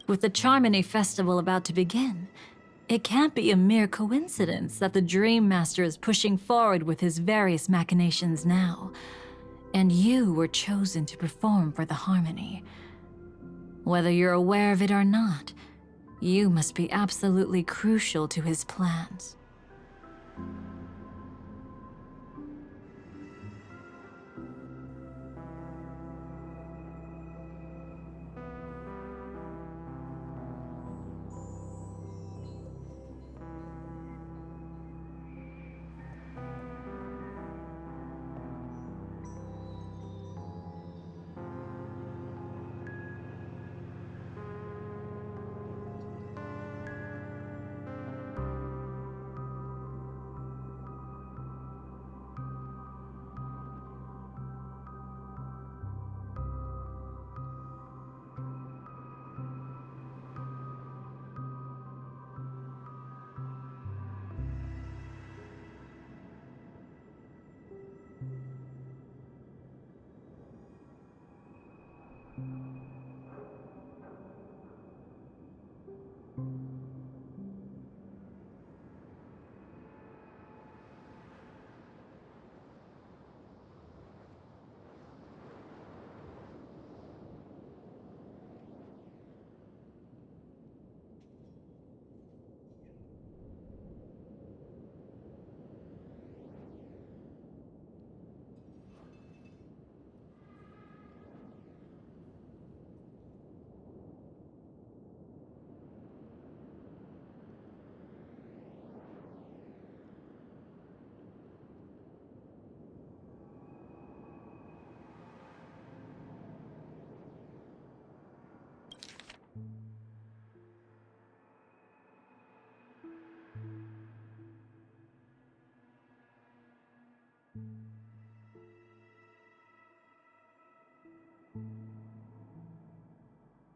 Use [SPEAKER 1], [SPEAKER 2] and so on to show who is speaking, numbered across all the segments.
[SPEAKER 1] With the Charmony Festival about to begin, it can't be a mere coincidence that the Dream Master is pushing forward with his various machinations now, and you were chosen to perform for the Harmony. Whether you're aware of it or not, you must be absolutely crucial to his plans.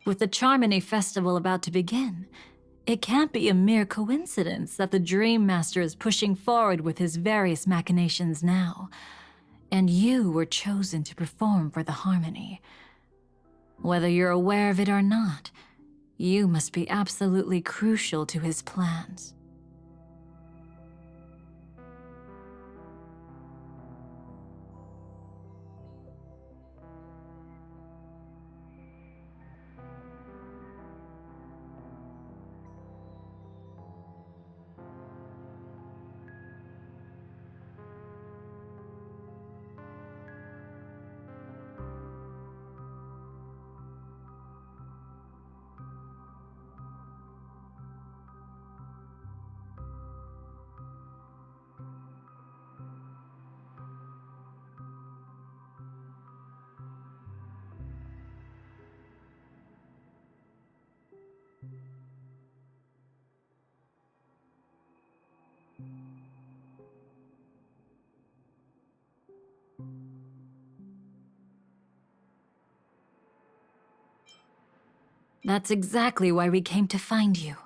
[SPEAKER 1] With the Charmony Festival about to begin, it can't be a mere coincidence that the Dream Master is pushing forward with his various machinations now, and you were chosen to perform for the Harmony. Whether you're aware of it or not, you must be absolutely crucial to his plans. That's exactly why we came to find you.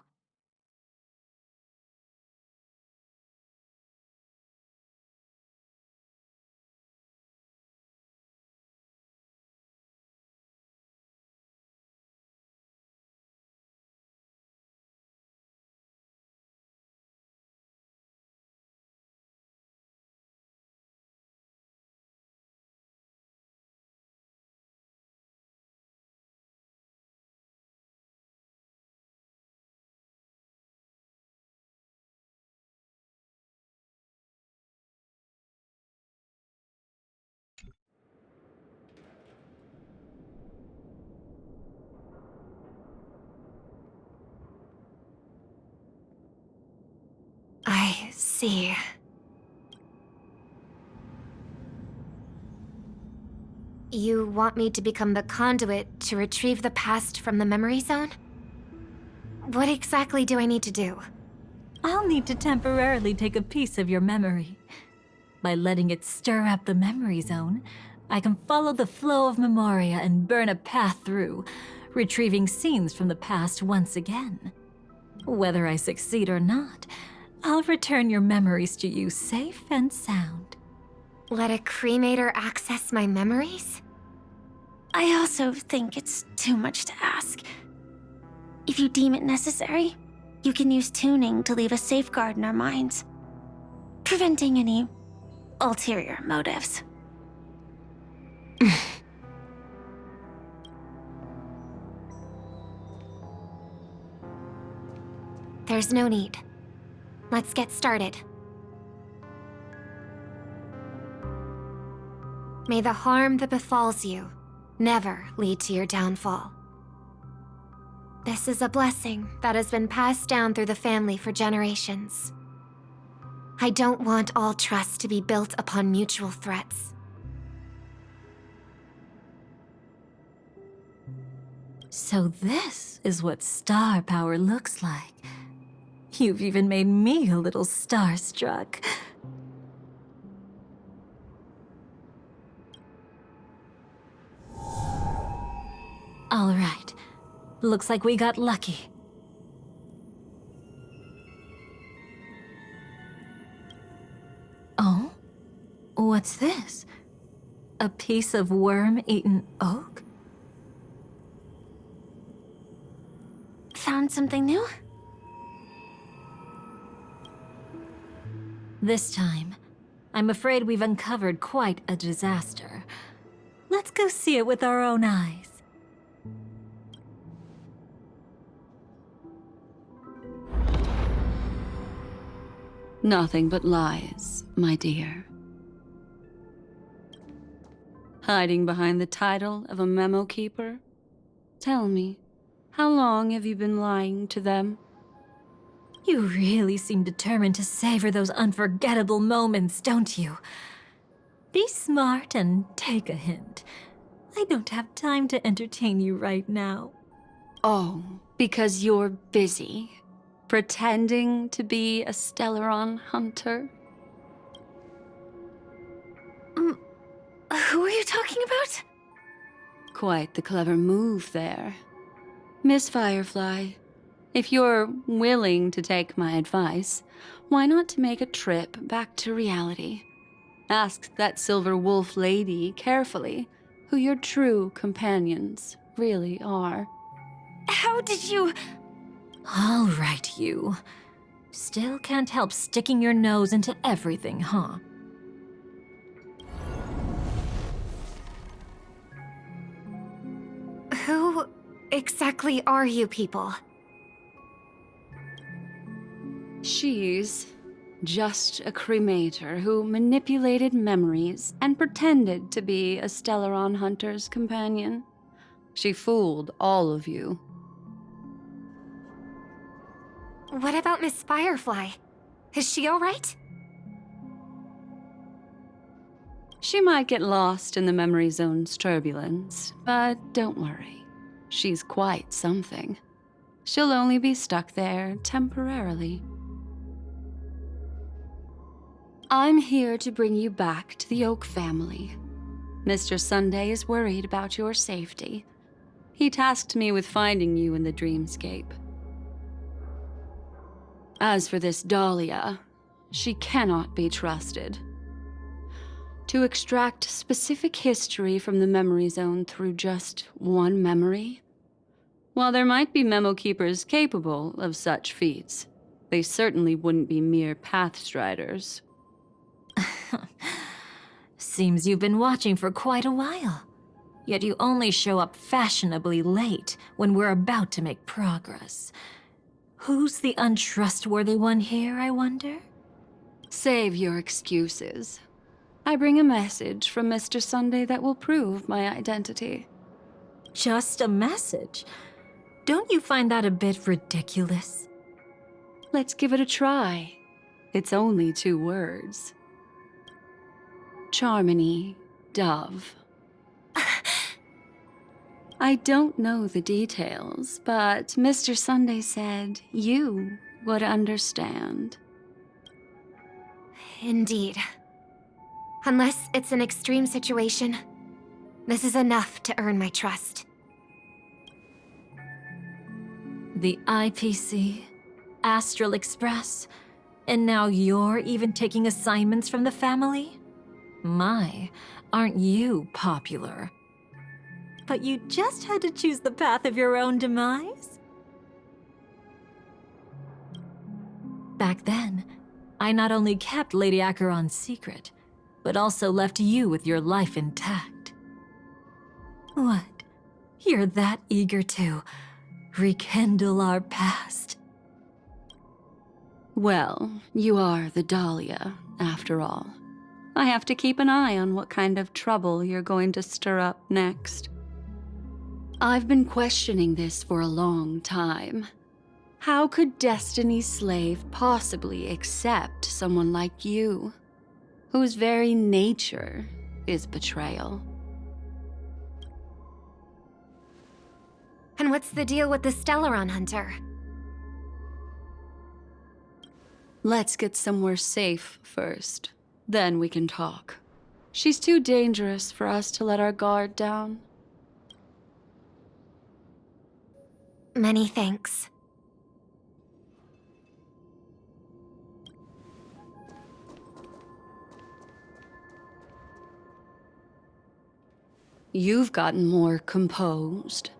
[SPEAKER 2] I see. You want me to become the conduit to retrieve the past from the memory zone? What exactly do I need to do?
[SPEAKER 1] I'll need to temporarily take a piece of your memory. By letting it stir up the memory zone, I can follow the flow of memoria and burn a path through, retrieving scenes from the past once again. Whether I succeed or not, I'll return your memories to you safe and sound.
[SPEAKER 2] Let a cremator access my memories?
[SPEAKER 3] I also think it's too much to ask. If you deem it necessary, you can use tuning to leave a safeguard in our minds, preventing any ulterior motives.
[SPEAKER 2] There's no need. Let's get started. May the harm that befalls you never lead to your downfall. This is a blessing that has been passed down through the family for generations. I don't want all trust to be built upon mutual threats.
[SPEAKER 1] So this is what star power looks like. You've even made me a little starstruck. All right. Looks like we got lucky. Oh? What's this? A piece of worm-eaten oak?
[SPEAKER 3] Found something new?
[SPEAKER 1] This time, I'm afraid we've uncovered quite a disaster. Let's go see it with our own eyes.
[SPEAKER 4] Nothing but lies, my dear. Hiding behind the title of a memo keeper? Tell me, how long have you been lying to them?
[SPEAKER 1] You really seem determined to savor those unforgettable moments, don't you? Be smart and take a hint. I don't have time to entertain you right now.
[SPEAKER 4] Oh, because you're busy, pretending to be a Stellaron hunter?
[SPEAKER 3] Who are you talking about?
[SPEAKER 4] Quite the clever move there. Miss Firefly, if you're willing to take my advice, why not make a trip back to reality? Ask that Silver Wolf lady carefully who your true companions really are.
[SPEAKER 3] How did you...
[SPEAKER 1] All right, you. Still can't help sticking your nose into everything, huh?
[SPEAKER 2] Who exactly are you people?
[SPEAKER 4] She's just a cremator who manipulated memories and pretended to be a Stellaron hunter's companion. She fooled all of you.
[SPEAKER 2] What about Miss Firefly? Is she all right?
[SPEAKER 4] She might get lost in the memory zone's turbulence, but don't worry. She's quite something. She'll only be stuck there temporarily. I'm here to bring you back to the Oak family. Mr. Sunday is worried about your safety. He tasked me with finding you in the dreamscape. As for this Dahlia, she cannot be trusted. To extract specific history from the memory zone through just one memory? While there might be memo keepers capable of such feats, they certainly wouldn't be mere pathstriders.
[SPEAKER 1] Seems you've been watching for quite a while. Yet you only show up fashionably late when we're about to make progress. Who's the untrustworthy one here, I wonder?
[SPEAKER 4] Save your excuses. I bring a message from Mr. Sunday that will prove my identity.
[SPEAKER 1] Just a message? Don't you find that a bit ridiculous?
[SPEAKER 4] Let's give it a try. It's only 2 words. Charmony, Dove. I don't know the details, but Mr. Sunday said you would understand.
[SPEAKER 2] Indeed. Unless it's an extreme situation, this is enough to earn my trust.
[SPEAKER 1] The IPC, Astral Express, and now you're even taking assignments from the family? My, aren't you popular? But you just had to choose the path of your own demise? Back then, I not only kept Lady Acheron's secret, but also left you with your life intact. What? You're that eager to rekindle our past?
[SPEAKER 4] Well, you are the Dahlia, after all. I have to keep an eye on what kind of trouble you're going to stir up next. I've been questioning this for a long time. How could Destiny's slave possibly accept someone like you, whose very nature is betrayal?
[SPEAKER 2] And what's the deal with the Stellaron Hunter?
[SPEAKER 4] Let's get somewhere safe first. Then we can talk. She's too dangerous for us to let our guard down.
[SPEAKER 2] Many thanks.
[SPEAKER 4] You've gotten more composed.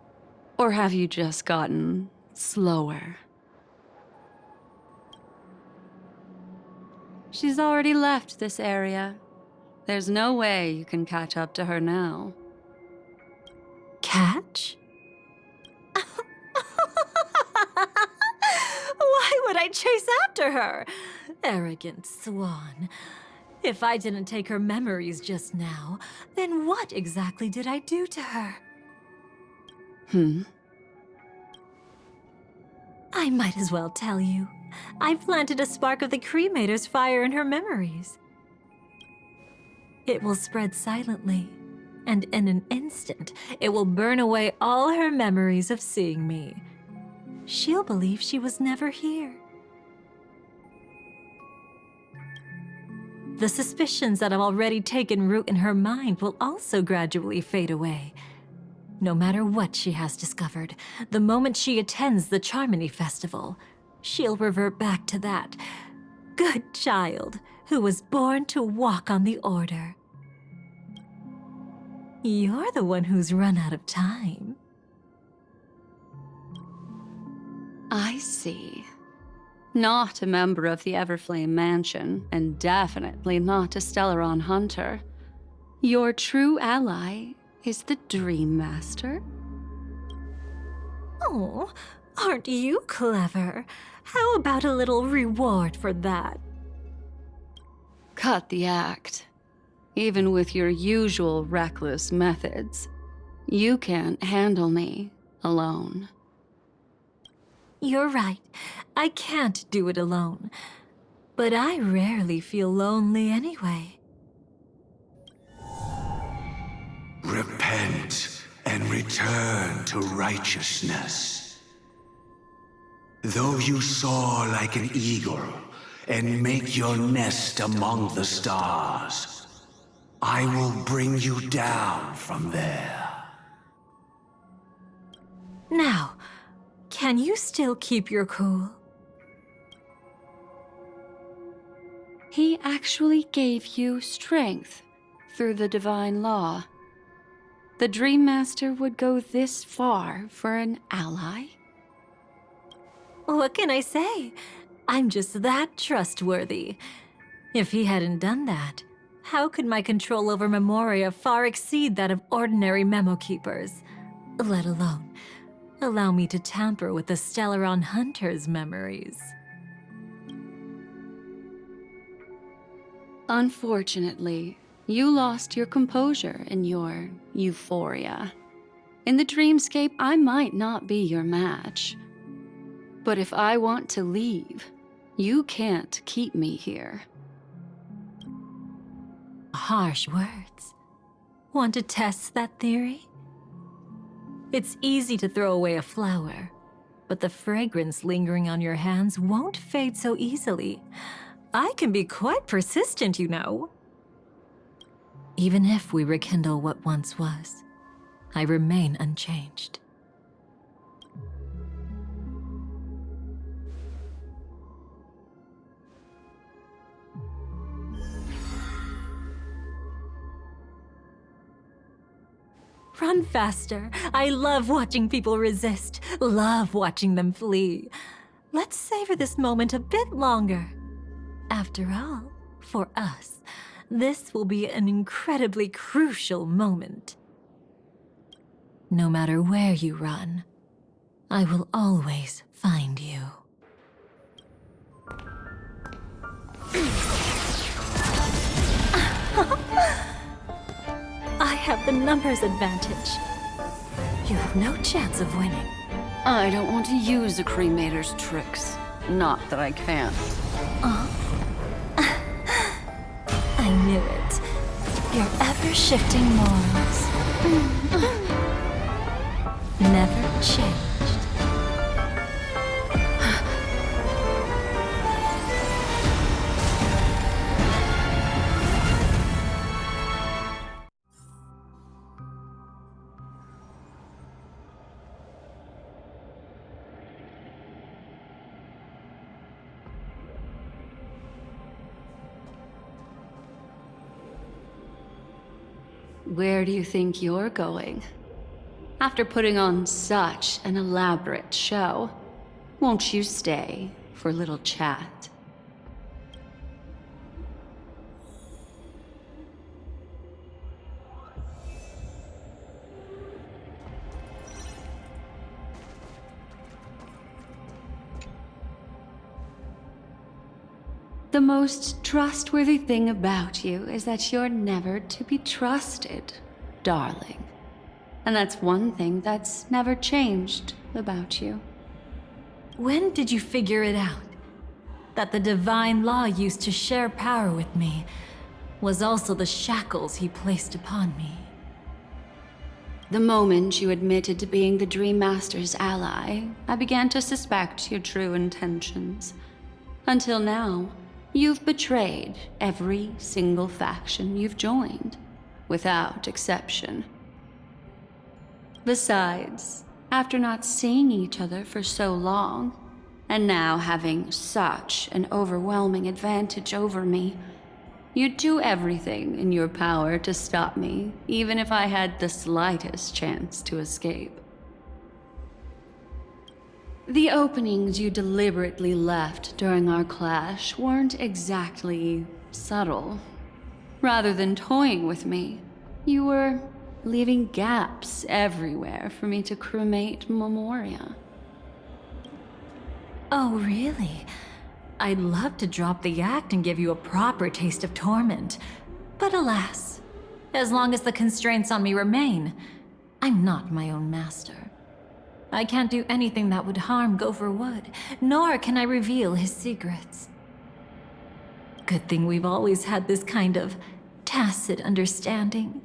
[SPEAKER 4] Or have you just gotten slower? She's already left this area. There's no way you can catch up to her now.
[SPEAKER 1] Catch? Why would I chase after her? Arrogant swan. If I didn't take her memories just now, then what exactly did I do to her? I might as well tell you. I planted a spark of the cremator's fire in her memories. It will spread silently, and in an instant, it will burn away all her memories of seeing me. She'll believe she was never here. The suspicions that have already taken root in her mind will also gradually fade away. No matter what she has discovered, the moment she attends the Charmony Festival, she'll revert back to that good child who was born to walk on the Order. You're the one who's run out of time.
[SPEAKER 4] I see. Not a member of the Everflame Mansion, and definitely not a Stellaron Hunter. Your true ally is the Dream Master?
[SPEAKER 1] Oh, aren't you clever? How about a little reward for that?
[SPEAKER 4] Cut the act. Even with your usual reckless methods, you can't handle me alone.
[SPEAKER 1] You're right. I can't do it alone. But I rarely feel lonely anyway.
[SPEAKER 5] Repent and return to righteousness. Though you soar like an eagle and make your nest among the stars, I will bring you down from there.
[SPEAKER 1] Now, can you still keep your cool?
[SPEAKER 4] He actually gave you strength through the divine law. The Dream Master would go this far for an ally?
[SPEAKER 1] What can I say? I'm just that trustworthy. If he hadn't done that, how could my control over Memoria far exceed that of ordinary memo keepers? Let alone allow me to tamper with the Stellaron Hunter's memories.
[SPEAKER 4] Unfortunately, you lost your composure in your euphoria. In the dreamscape, I might not be your match. But if I want to leave, you can't keep me here.
[SPEAKER 1] Harsh words. Want to test that theory? It's easy to throw away a flower, but the fragrance lingering on your hands won't fade so easily. I can be quite persistent, you know. Even if we rekindle what once was, I remain unchanged. Run faster. I love watching people resist, love watching them flee. let's savor this moment a bit longer. After all, for us, this will be an incredibly crucial moment. No matter where you run, I will always find you. I have the numbers advantage. You have no chance of winning.
[SPEAKER 4] I don't want to use a cremator's tricks. Not that I can't.
[SPEAKER 1] I knew it. Your ever-shifting morals. Never changed.
[SPEAKER 4] Where do you think you're going? After putting on such an elaborate show, won't you stay for a little chat? The most trustworthy thing about you is that you're never to be trusted, darling. And that's one thing that's never changed about you.
[SPEAKER 1] When did you figure it out? That the divine law used to share power with me was also the shackles he placed upon me.
[SPEAKER 4] The moment you admitted to being the Dream Master's ally, I began to suspect your true intentions. Until now, you've betrayed every single faction you've joined, without exception. Besides, after not seeing each other for so long, and now having such an overwhelming advantage over me, you'd do everything in your power to stop me, even if I had the slightest chance to escape. The openings you deliberately left during our clash weren't exactly subtle. Rather than toying with me, you were leaving gaps everywhere for me to cremate Memoria.
[SPEAKER 1] Oh, really? I'd love to drop the act and give you a proper taste of torment. But alas, as long as the constraints on me remain, I'm not my own master. I can't do anything that would harm Gopher Wood, nor can I reveal his secrets. Good thing we've always had this kind of tacit understanding,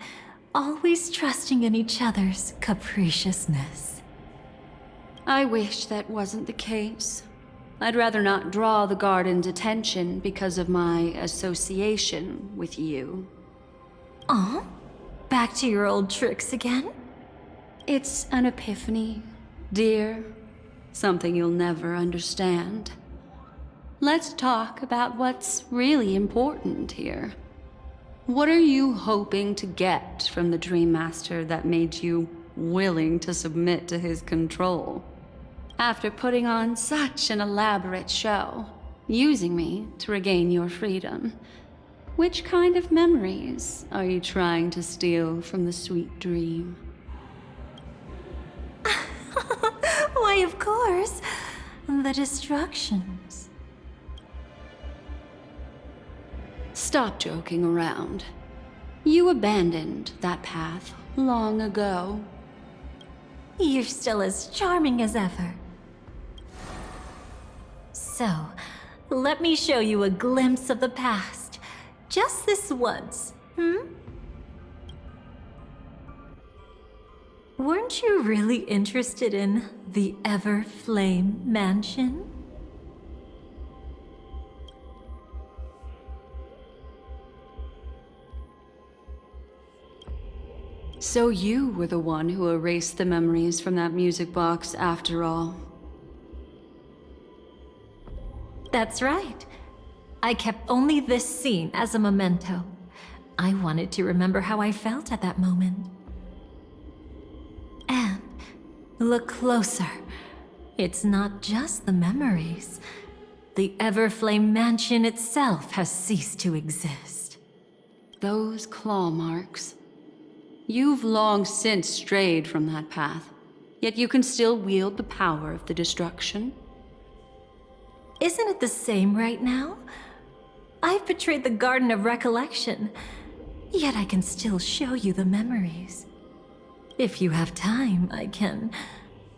[SPEAKER 1] always trusting in each other's capriciousness.
[SPEAKER 4] I wish that wasn't the case. I'd rather not draw the Garden's attention because of my association with you.
[SPEAKER 1] Aw? Back to your old tricks again?
[SPEAKER 4] It's an epiphany, dear. Something you'll never understand. Let's talk about what's really important here. What are you hoping to get from the Dream Master that made you willing to submit to his control? After putting on such an elaborate show, using me to regain your freedom, which kind of memories are you trying to steal from the sweet dream?
[SPEAKER 1] Why, of course. The destructions.
[SPEAKER 4] Stop joking around. You abandoned that path long ago.
[SPEAKER 1] You're still as charming as ever. So, let me show you a glimpse of the past. Just this once, Weren't you really interested in the Everflame Mansion?
[SPEAKER 4] So you were the one who erased the memories from that music box after all.
[SPEAKER 1] That's right. I kept only this scene as a memento. I wanted to remember how I felt at that moment. And look closer. It's not just the memories. The Everflame Mansion itself has ceased to exist.
[SPEAKER 4] Those claw marks. You've long since strayed from that path, yet you can still wield the power of the destruction.
[SPEAKER 1] Isn't it the same right now? I've betrayed the Garden of Recollection, yet I can still show you the memories. If you have time, I can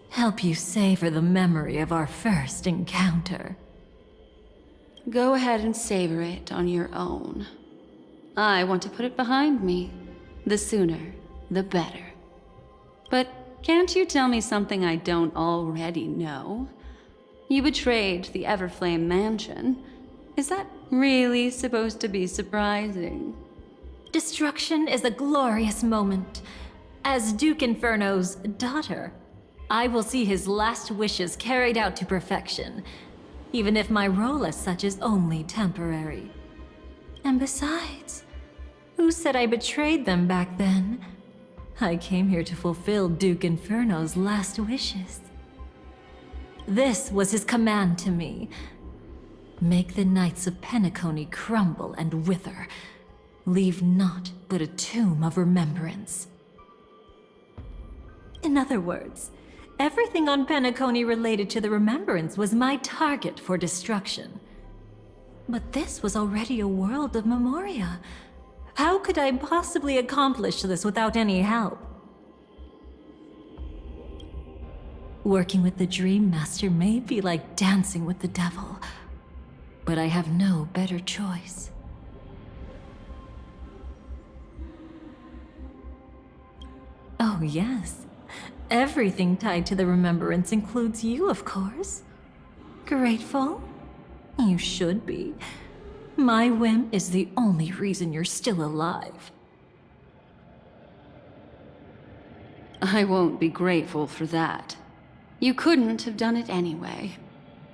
[SPEAKER 1] help you savor the memory of our first encounter.
[SPEAKER 4] Go ahead and savor it on your own. I want to put it behind me. The sooner, the better. But can't you tell me something I don't already know? You betrayed the Everflame Mansion. Is that really supposed to be surprising?
[SPEAKER 1] Destruction is a glorious moment. As Duke Inferno's daughter, I will see his last wishes carried out to perfection, even if my role as such is only temporary. And besides, who said I betrayed them back then? I came here to fulfill Duke Inferno's last wishes. This was his command to me. Make the Knights of Penacony crumble and wither. Leave naught but a tomb of remembrance. In other words, everything on Penacony related to the remembrance was my target for destruction. But this was already a world of memoria. How could I possibly accomplish this without any help? Working with the Dream Master may be like dancing with the devil, but I have no better choice. Oh yes, everything tied to the remembrance includes you, of course. Grateful? You should be. My whim is the only reason you're still alive.
[SPEAKER 4] I won't be grateful for that. You couldn't have done it anyway.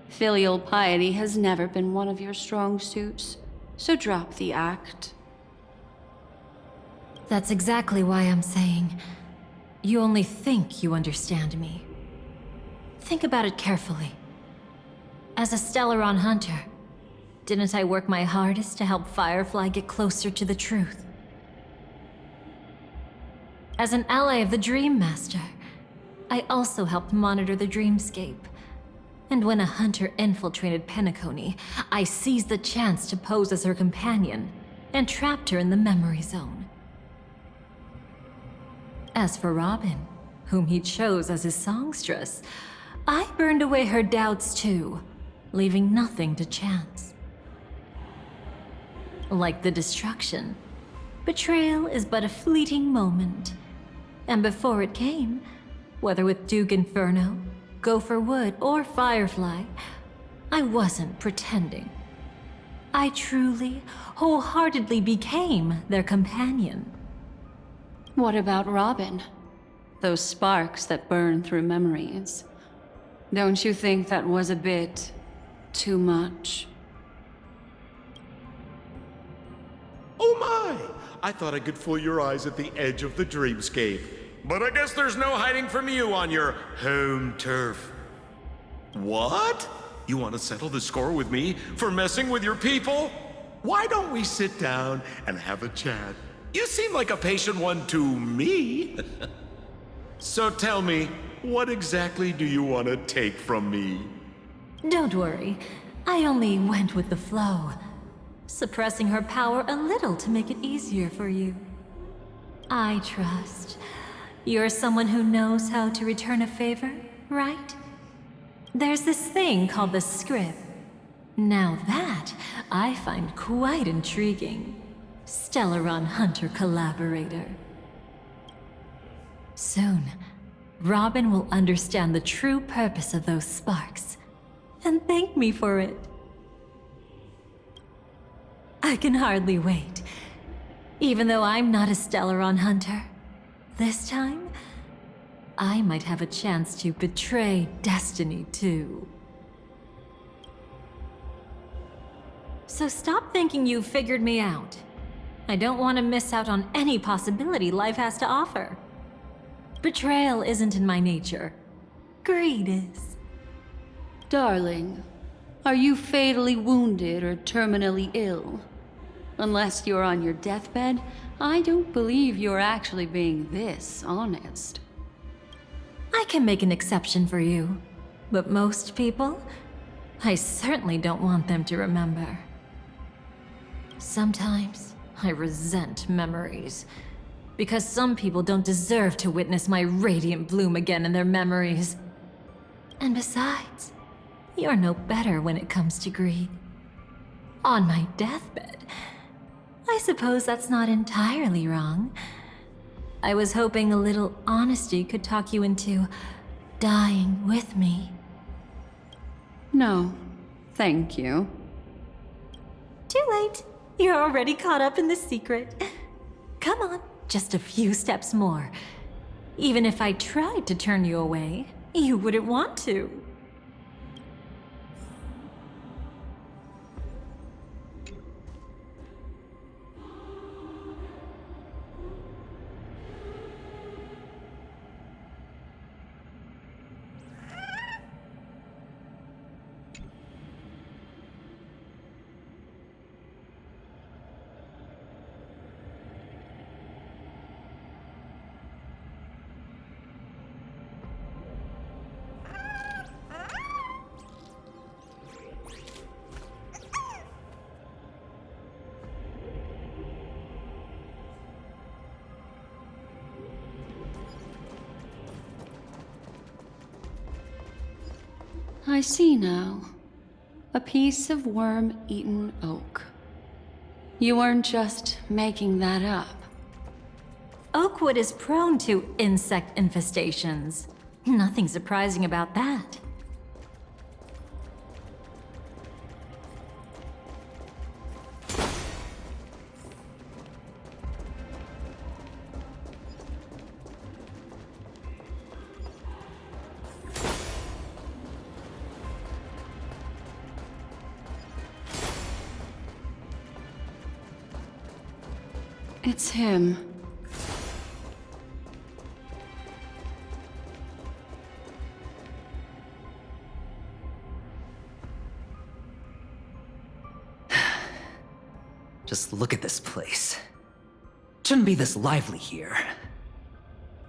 [SPEAKER 4] Filial piety has never been one of your strong suits, so drop the act.
[SPEAKER 1] That's exactly why I'm saying, you only think you understand me. Think about it carefully. As a Stellaron hunter, didn't I work my hardest to help Firefly get closer to the truth? As an ally of the Dream Master, I also helped monitor the dreamscape. And when a hunter infiltrated Penacony, I seized the chance to pose as her companion and trapped her in the memory zone. As for Robin, whom he chose as his songstress, I burned away her doubts too, leaving nothing to chance. Like the destruction, betrayal is but a fleeting moment. And before it came, whether with Duke Inferno, Gopher Wood, or Firefly, I wasn't pretending. I truly, wholeheartedly became their companion.
[SPEAKER 4] What about Robin? Those sparks that burn through memories. Don't you think that was a bit too much?
[SPEAKER 6] Oh my! I thought I could fool your eyes at the edge of the dreamscape. But I guess there's no hiding from you on your home turf. What? You want to settle the score with me for messing with your people? Why don't we sit down and have a chat? You seem like a patient one to me. So tell me, what exactly do you want to take from me?
[SPEAKER 1] Don't worry, I only went with the flow, suppressing her power a little to make it easier for you. I trust. You're someone who knows how to return a favor, right? There's this thing called the script. Now that, I find quite intriguing. Stellaron Hunter collaborator. Soon, Robin will understand the true purpose of those sparks, and thank me for it. I can hardly wait. Even though I'm not a Stellaron Hunter, this time, I might have a chance to betray Destiny too. So stop thinking you've figured me out. I don't want to miss out on any possibility life has to offer. Betrayal isn't in my nature. Greed is.
[SPEAKER 4] Darling, are you fatally wounded or terminally ill? Unless you're on your deathbed, I don't believe you're actually being this honest.
[SPEAKER 1] I can make an exception for you, but most people, I certainly don't want them to remember. Sometimes I resent memories, because some people don't deserve to witness my radiant bloom again in their memories. And besides, you're no better when it comes to greed. On my deathbed, I suppose that's not entirely wrong. I was hoping a little honesty could talk you into dying with me.
[SPEAKER 4] No, thank you.
[SPEAKER 1] Too late. You're already caught up in the secret. Come on, just a few steps more. Even if I tried to turn you away, you wouldn't want to.
[SPEAKER 4] I see now. A piece of worm-eaten oak. You weren't just making that up.
[SPEAKER 1] Oakwood is prone to insect infestations. Nothing surprising about that.
[SPEAKER 4] It's him.
[SPEAKER 7] Just look at this place. Shouldn't be this lively here.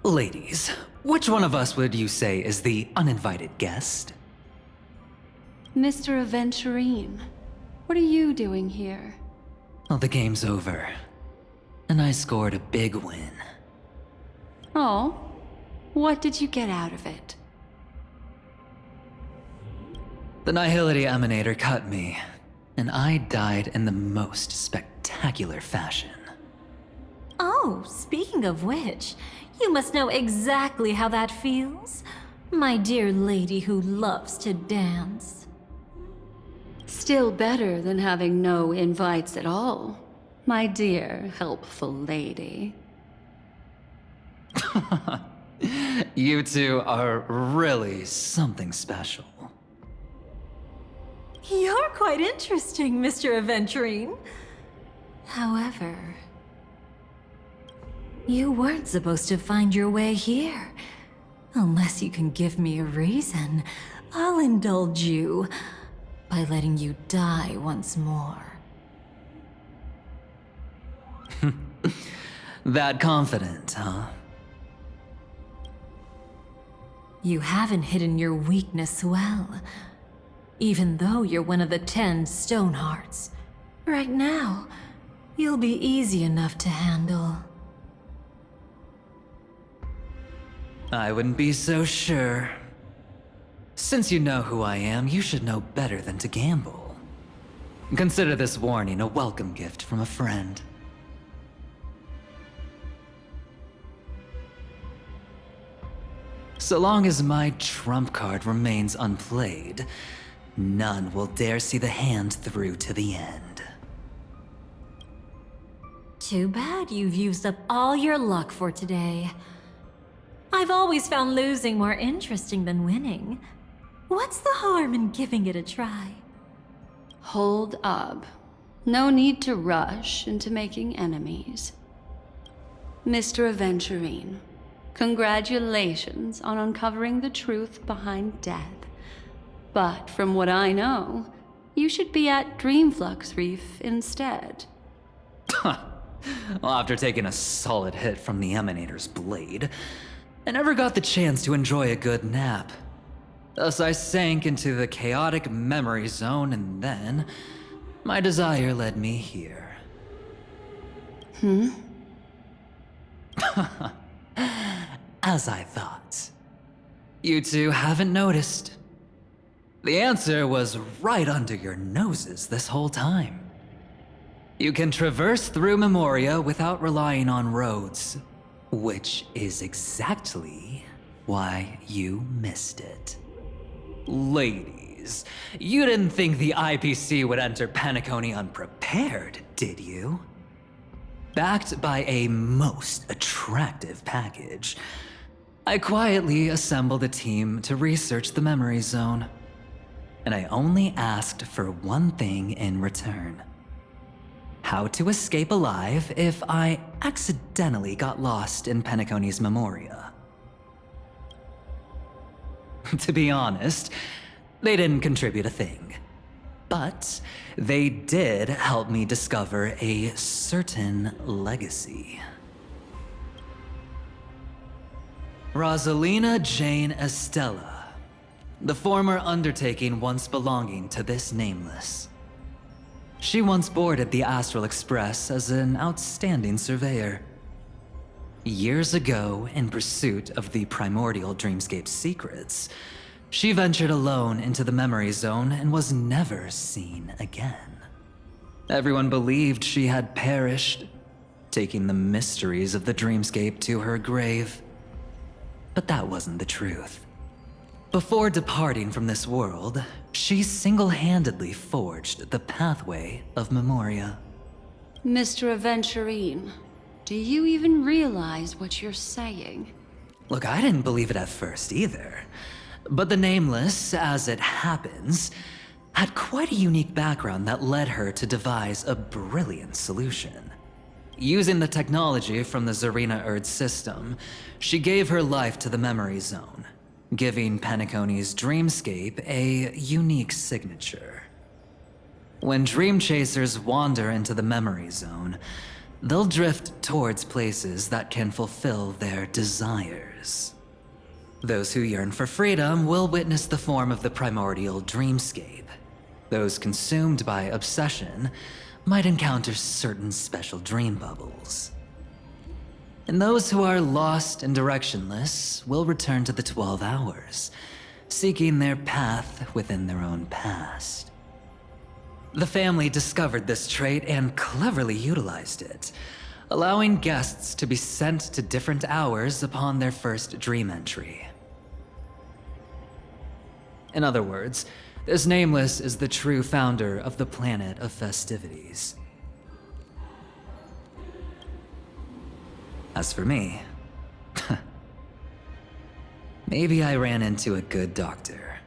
[SPEAKER 7] Ladies, which one of us would you say is the uninvited guest?
[SPEAKER 4] Mr. Aventurine, what are you doing here?
[SPEAKER 7] Well, the game's over. And I scored a big win.
[SPEAKER 4] Oh, what did you get out of it?
[SPEAKER 7] The Nihility Emanator cut me, and I died in the most spectacular fashion.
[SPEAKER 1] Oh, speaking of which, you must know exactly how that feels. My dear lady who loves to dance.
[SPEAKER 4] Still better than having no invites at all, my dear helpful lady.
[SPEAKER 7] You two are really something special.
[SPEAKER 1] You're quite interesting, Mr. Aventurine. However, you weren't supposed to find your way here. Unless you can give me a reason, I'll indulge you by letting you die once more.
[SPEAKER 7] That confident, huh?
[SPEAKER 1] You haven't hidden your weakness well, even though you're one of the 10 Stonehearts. Right now, you'll be easy enough to handle.
[SPEAKER 7] I wouldn't be so sure. Since you know who I am, you should know better than to gamble. Consider this warning a welcome gift from a friend. So long as my trump card remains unplayed, none will dare see the hand through to the end.
[SPEAKER 1] Too bad you've used up all your luck for today. I've always found losing more interesting than winning. What's the harm in giving it a try?
[SPEAKER 4] Hold up. No need to rush into making enemies. Mr. But from what I know, you should be at Dreamflux Reef instead.
[SPEAKER 7] Well, after taking a solid hit from the Emanator's blade, I never got the chance to enjoy a good nap. Thus, I sank into the chaotic memory zone, and then my desire led me here. As I thought. You two haven't noticed. The answer was right under your noses this whole time. You can traverse through Memoria without relying on roads, which is exactly why you missed it. Ladies, you didn't think the IPC would enter Penacony unprepared, did you? Backed by a most attractive package, I quietly assembled a team to research the memory zone. And I only asked for one thing in return. How to escape alive if I accidentally got lost in Penacony's Memoria. To be honest, they didn't contribute a thing. But they did help me discover a certain legacy. Rosalina Jane Estella, the former undertaking once belonging to this Nameless. She once boarded the Astral Express as an outstanding surveyor. Years ago, in pursuit of the primordial dreamscape secrets, she ventured alone into the memory zone and was never seen again. Everyone believed she had perished, taking the mysteries of the dreamscape to her grave. But that wasn't the truth. Before departing from this world, she single-handedly forged the pathway of Memoria.
[SPEAKER 4] Mr. Aventurine, do you even realize what you're saying?
[SPEAKER 7] Look, I didn't believe it at first either. But the Nameless, as it happens, had quite a unique background that led her to devise a brilliant solution. Using the technology from the Zarina Erd system, she gave her life to the memory zone, giving Penacony's dreamscape a unique signature. When dream chasers wander into the memory zone, they'll drift towards places that can fulfill their desires. Those who yearn for freedom will witness the form of the primordial dreamscape. Those consumed by obsession might encounter certain special dream bubbles. And those who are lost and directionless will return to the 12 hours, seeking their path within their own past. The family discovered this trait and cleverly utilized it, allowing guests to be sent to different hours upon their first dream entry. In other words, this Nameless is the true founder of the planet of festivities. As for me, maybe I ran into a good doctor.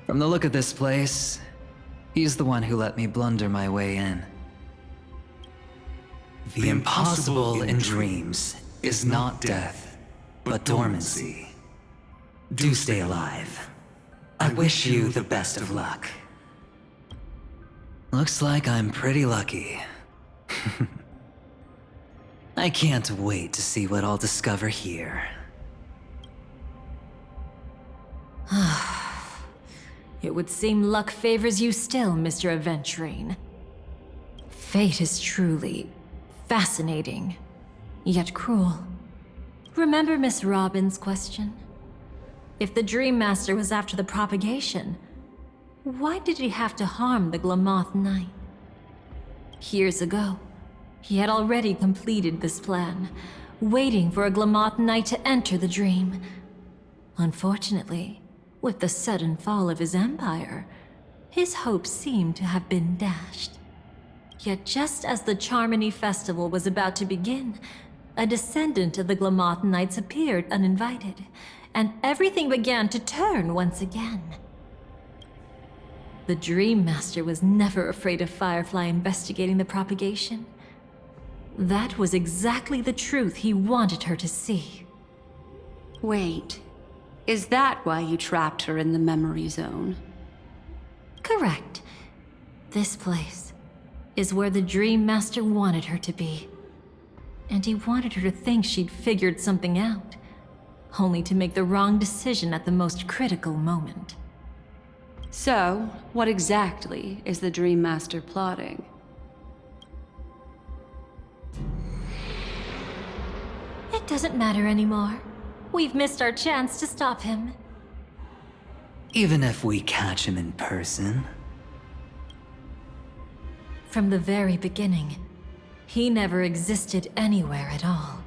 [SPEAKER 7] From the look of this place, he's the one who let me blunder my way in. The impossible in dreams is not death, but dormancy. Do stay alive. I wish you the best of luck. Looks like I'm pretty lucky. I can't wait to see what I'll discover here.
[SPEAKER 1] It would seem luck favors you still, Mr. Aventurine. Fate is truly fascinating, yet cruel. Remember Miss Robin's question? If the Dream Master was after the propagation, why did he have to harm the Glamoth Knight? Years ago, he had already completed this plan, waiting for a Glamoth Knight to enter the dream. Unfortunately, with the sudden fall of his empire, his hopes seemed to have been dashed. Yet just as the Charmony Festival was about to begin, a descendant of the Glamoth Knights appeared uninvited, and everything began to turn once again. The Dream Master was never afraid of Firefly investigating the propagation. That was exactly the truth he wanted her to see.
[SPEAKER 4] Wait, Is that why you trapped her in the memory zone?
[SPEAKER 1] Correct. This place is where the Dream Master wanted her to be. And he wanted her to think she'd figured something out, only to make the wrong decision at the most critical moment.
[SPEAKER 4] So, what exactly is the Dream Master plotting?
[SPEAKER 1] It doesn't matter anymore. We've missed our chance to stop him.
[SPEAKER 7] Even if we catch him in person?
[SPEAKER 1] From the very beginning, he never existed anywhere at all.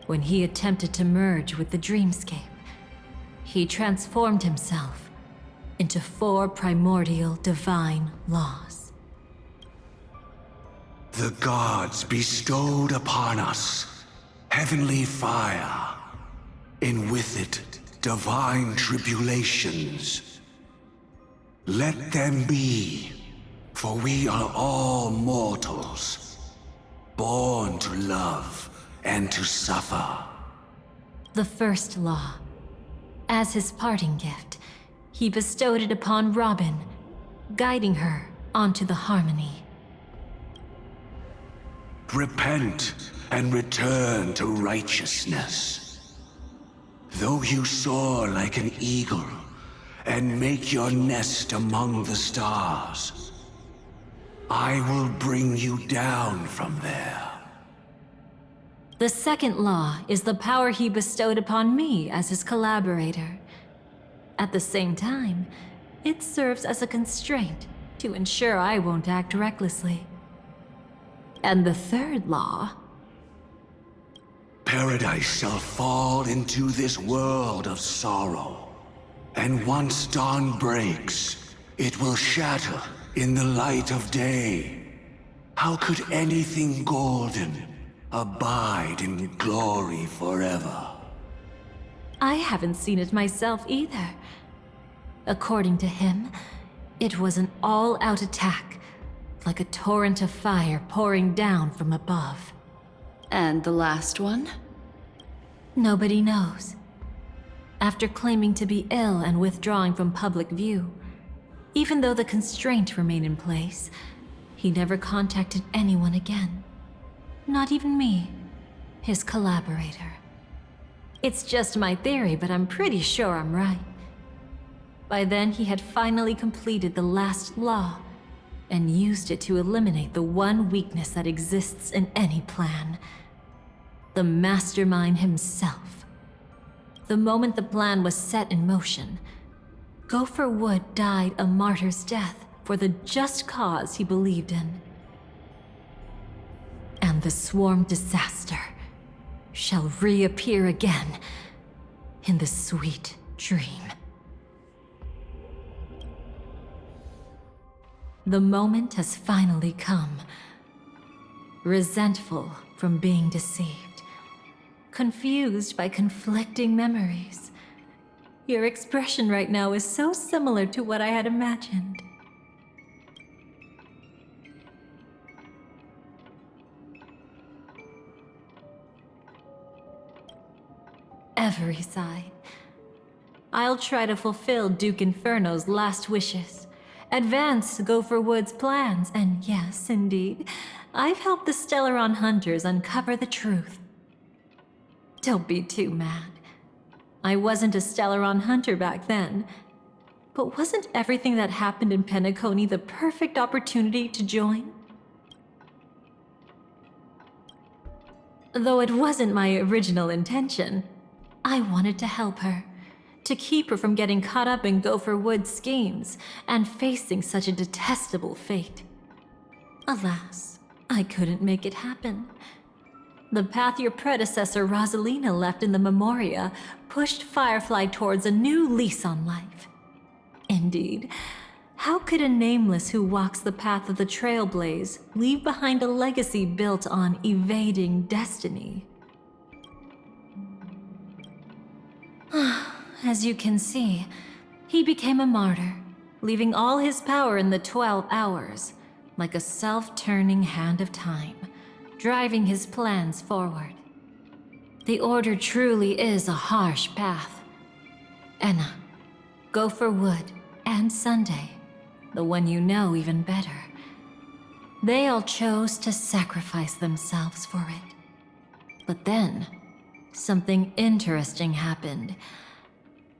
[SPEAKER 1] When he attempted to merge with the dreamscape, he transformed himself into 4 primordial divine laws.
[SPEAKER 5] The gods bestowed upon us heavenly fire, and with it divine tribulations. Let them be, for we are all mortals, born to love and to suffer.
[SPEAKER 1] The first law. As his parting gift, he bestowed it upon Robin, guiding her onto the harmony.
[SPEAKER 5] Repent and return to righteousness. Though you soar like an eagle and make your nest among the stars, I will bring you down from there.
[SPEAKER 1] The second law is the power he bestowed upon me as his collaborator. At the same time, it serves as a constraint to ensure I won't act recklessly. And the third law...
[SPEAKER 5] Paradise shall fall into this world of sorrow, and once dawn breaks, it will shatter in the light of day. How could anything golden abide in glory forever?
[SPEAKER 1] I haven't seen it myself either. According to him, it was an all-out attack, like a torrent of fire pouring down from above.
[SPEAKER 4] And the last one?
[SPEAKER 1] Nobody knows. After claiming to be ill and withdrawing from public view, even though the constraint remained in place, he never contacted anyone again. Not even me, his collaborator. It's just my theory, but I'm pretty sure I'm right. By then, he had finally completed the last law and used it to eliminate the one weakness that exists in any plan. The mastermind himself. The moment the plan was set in motion, Gopher Wood died a martyr's death for the just cause he believed in. And the swarm disaster shall reappear again in the sweet dream. The moment has finally come. Resentful from being deceived. Confused by conflicting memories. Your expression right now is so similar to what I had imagined. Every side. I'll try to fulfill Duke Inferno's last wishes. Advance Gopher Wood's plans, and yes, indeed, I've helped the Stellaron hunters uncover the truth. Don't be too mad. I wasn't a Stellaron hunter back then, but wasn't everything that happened in Penacony the perfect opportunity to join? Though it wasn't my original intention, I wanted to help her. To keep her from getting caught up in Gopher Wood's schemes and facing such a detestable fate. Alas, I couldn't make it happen. The path your predecessor Rosalina left in the Memoria pushed Firefly towards a new lease on life. Indeed, how could a nameless who walks the path of the Trailblaze leave behind a legacy built on evading destiny? As you can see, he became a martyr, leaving all his power in the 12 hours, like a self-turning hand of time, driving his plans forward. The Order truly is a harsh path, Enna, Gopher Wood, and Sunday, the one you know even better. They all chose to sacrifice themselves for it. But then, something interesting happened.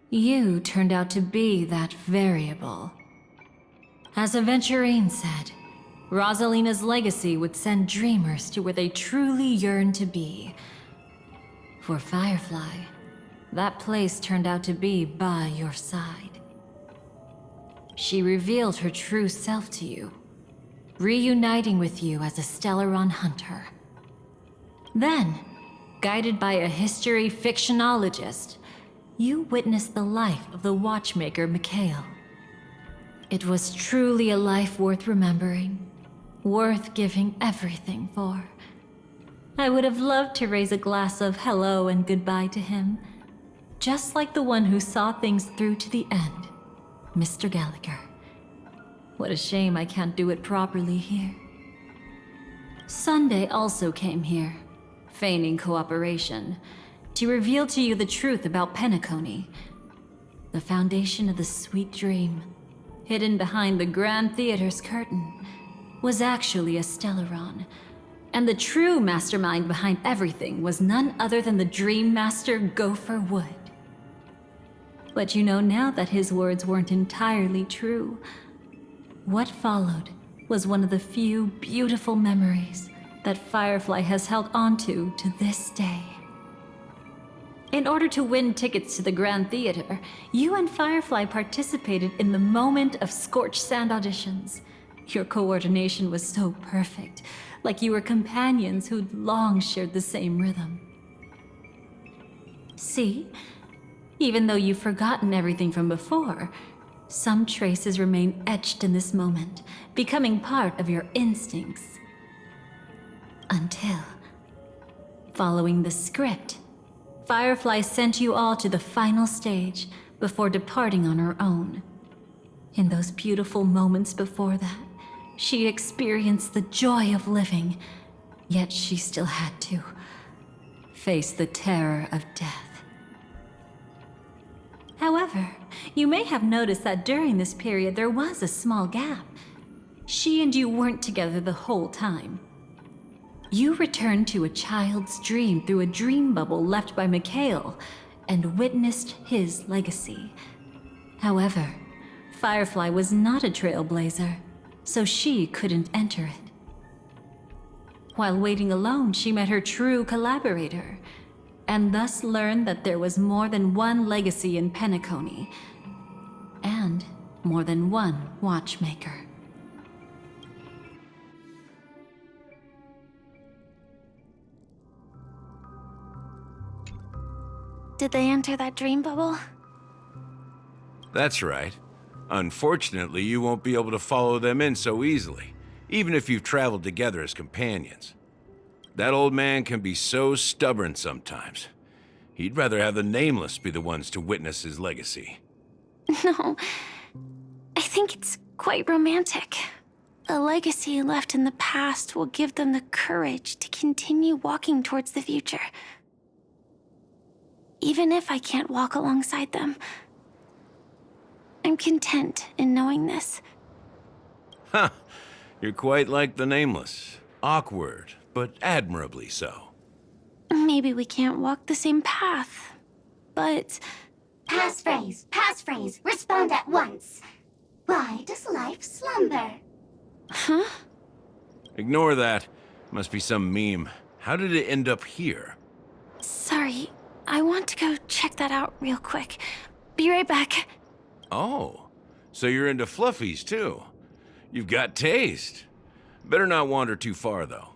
[SPEAKER 1] You turned out to be that variable. As Aventurine said, Rosalina's legacy would send dreamers to where they truly yearn to be. For Firefly, that place turned out to be by your side. She revealed her true self to you, reuniting with you as a Stellaron hunter. Then, guided by a history fictionologist, you witnessed the life of the watchmaker Mikhail. It was truly a life worth remembering, worth giving everything for. I would have loved to raise a glass of hello and goodbye to him, just like the one who saw things through to the end, Mr. Gallagher. What a shame I can't do it properly here. Sunday also came here, feigning cooperation, to reveal to you the truth about Penacony, the foundation of the sweet dream, hidden behind the Grand Theater's curtain, was actually a Stellaron, and the true mastermind behind everything was none other than the Dream Master Gopher Wood. But you know now that his words weren't entirely true. What followed was one of the few beautiful memories that Firefly has held onto to this day. In order to win tickets to the Grand Theater, you and Firefly participated in the moment of scorched sand auditions. Your coordination was so perfect, like you were companions who'd long shared the same rhythm. See? Even though you've forgotten everything from before, some traces remain etched in this moment, becoming part of your instincts. Until, following the script, Firefly sent you all to the final stage before departing on her own. In those beautiful moments before that, she experienced the joy of living, yet she still had to face the terror of death. However, you may have noticed that during this period there was a small gap. She and you weren't together the whole time. You returned to a child's dream through a dream bubble left by Mikhail and witnessed his legacy. However, Firefly was not a trailblazer, so she couldn't enter it. While waiting alone, she met her true collaborator, and thus learned that there was more than one legacy in Penacony, and more than one watchmaker.
[SPEAKER 3] Did they enter that dream bubble?
[SPEAKER 6] That's right. Unfortunately, you won't be able to follow them in so easily, even if you've traveled together as companions. That old man can be so stubborn sometimes. He'd rather have the Nameless be the ones to witness his legacy.
[SPEAKER 3] No, I think it's quite romantic. A legacy left in the past will give them the courage to continue walking towards the future. Even if I can't walk alongside them, I'm content in knowing this.
[SPEAKER 6] Ha! You're quite like the Nameless. Awkward, but admirably so.
[SPEAKER 3] Maybe we can't walk the same path, but...
[SPEAKER 8] Passphrase, respond at once. Why does life slumber?
[SPEAKER 3] Huh?
[SPEAKER 6] Ignore that. Must be some meme. How did it end up here?
[SPEAKER 3] Sorry, I want to go check that out real quick. Be right back.
[SPEAKER 6] Oh, so you're into fluffies too. You've got taste. Better not wander too far though.